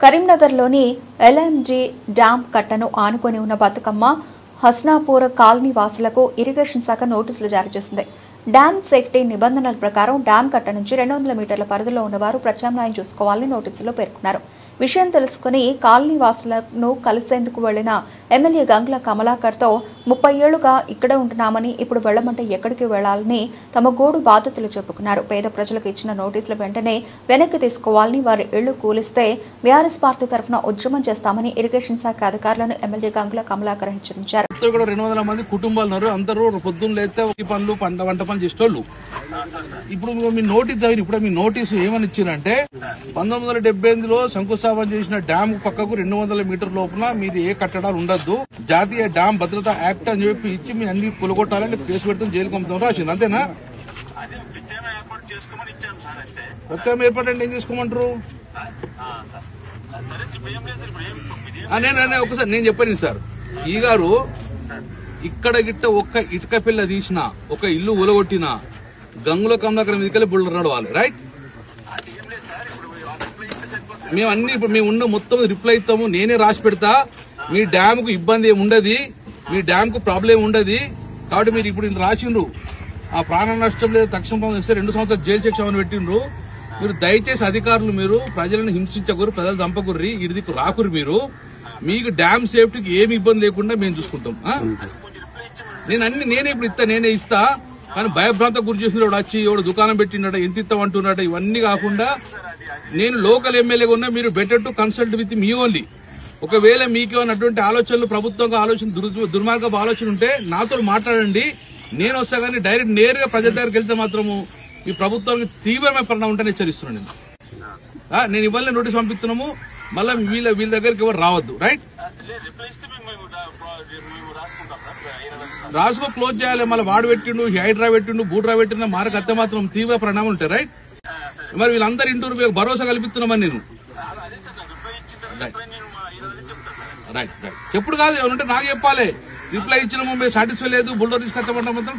కరీంనగర్లోని LMG dam కట్టను ఆనుకొని ఉన్న బతుకమ్మ హస్నాపూర్ కాలనీ వాసులకు ఇరిగేషన్ శాఖ నోటీసులు జారీ చేసింది. డ్యాం సేఫ్టీ నిబంధనల ప్రకారం డ్యాం కట్ట నుంచి 200 మీటర్ల పరిధిలో ఉన్నవారు ప్రత్యామ్నాయం చూసుకోవాలని నోటీసులో పేర్కొన్నారు. విషయం తెలుసుకుని కాలనీ వాసులను కలిసేందుకు వెళ్లిన ఎమ్మెల్యే గంగుల కమలాకర్తో 30 ఏళ్లుగా ఇక్కడే ఉంటున్నామని, ఇప్పుడు వెళ్లమంటే ఎక్కడికి వెళ్లాలని తమ గోడు బాధితులు చెప్పుకున్నారు. పేద ప్రజలకు ఇచ్చిన నోటీసులు వెంటనే వెనక్కి తీసుకోవాలని, వారి ఇళ్లు కూలిస్తే బీఆర్ఎస్ పార్టీ తరఫున ఉద్యమం చేస్తామని ఇరిగేషన్ శాఖ అధికారులను ఎమ్మెల్యే గంగుల కమలాకర్ హెచ్చరించారు. 200 మంది కుటుంబాలు ఉన్నారు. అందరూ పొద్దున్న లేస్తే పనులు వంట పని చేసేటోళ్ళు. ఇప్పుడు మీ నోటీస్ చదివి ఇప్పుడు మీ నోటీసు ఏమని ఇచ్చిందంటే 1978లో శంకుస్థాపన చేసిన డ్యామ్ పక్కకు 200 మీటర్ లోపల మీరు ఏ కట్టడాలు ఉండద్దు, జాతీయ డ్యామ్ భద్రతా యాక్ట్ అని చెప్పి ఇచ్చి మీ అన్ని కొలగొట్టాలని కేసు పెడతాం, జైలు పంపుతాం రాసింది. అంతేనా? ప్రత్యేక ఏర్పాటు అంటే ఏం చేసుకోమంటారు? ఒకసారి నేను చెప్పాను సార్, ఈ గారు ఇక్కడ గిట్ట ఒక్క ఇటుక పిల్ల తీసిన, ఒక ఇల్లు ఉలగొట్టిన గంగుల కమలాకర్ మీదకెళ్ళి బుల్డర్ నడవాలి. రైట్? మేము అన్ని ఇప్పుడు మేము ఉన్న మొత్తం రిప్లై ఇస్తాము. నేనే రాసి పెడతా. మీ డ్యామ్ కు ఇబ్బంది ఏమి ఉండదు, మీ డ్యామ్ కు ప్రాబ్లం ఉండదు. కాబట్టి మీరు ఇప్పుడు ఇంత రాసిండ్రు, ఆ ప్రాణ నష్టం లేదా తక్షణ ఇస్తే 2 సంవత్సరాలు జైలు శిక్ష అని పెట్టిండ్రు. మీరు దయచేసి అధికారులు మీరు ప్రజలను హింసించకూరు, ప్రజలు చంపకూర్రి, ఇడిదికు రాకురు. మీరు మీకు డ్యామ్ సేఫ్టీకి ఏమి ఇబ్బంది లేకుండా మేము చూసుకుంటాం. నేనే ఇప్పుడు నేనే ఇస్తా. కానీ భయభ్రాంత గురి చేసిన వచ్చి ఎవడు దుకాణం పెట్టినట, ఎంత ఇస్తామంటున్నట, ఇవన్నీ కాకుండా నేను లోకల్ ఎమ్మెల్యేగా ఉన్నా, మీరు better to consult with me only. ఒకవేళ మీకేమన్నటువంటి ఆలోచనలు, ప్రభుత్వంగా ఆలోచన, దుర్మార్గపు ఆలోచన ఉంటే నాతో మాట్లాడండి. నేను వస్తా కానీ డైరెక్ట్ నేరుగా ప్రజల దగ్గరికి వెళ్తే మాత్రము ఈ ప్రభుత్వానికి తీవ్రమైన పరిణామం ఉంటే హెచ్చరిస్తున్నాను. నేను ఇవాళ నోటీస్ పంపిస్తున్నాము. మళ్ళీ వీళ్ళ దగ్గరికి ఎవరు రావద్దు. రైట్? రాసుకో, క్లోజ్ చేయాలి. మళ్ళీ వాడు పెట్టిండు, హైడ్రా పెట్టిండు, బూడ్రా పెట్టిండు, మారకు అత్తే మాత్రం తీవ్ర పరిణామాలు ఉంటాయి. రైట్? మరి వీళ్ళందరూ ఇంటూ భరోసా కల్పిస్తున్నామని నేను. రైట్ చెప్పుడు కాదు, ఏమంటే నాకు చెప్పాలి. రిప్లై ఇచ్చిన సాటిస్ఫై లేదు, బుల్డోర్ తీసుకొస్తామంటే మాత్రం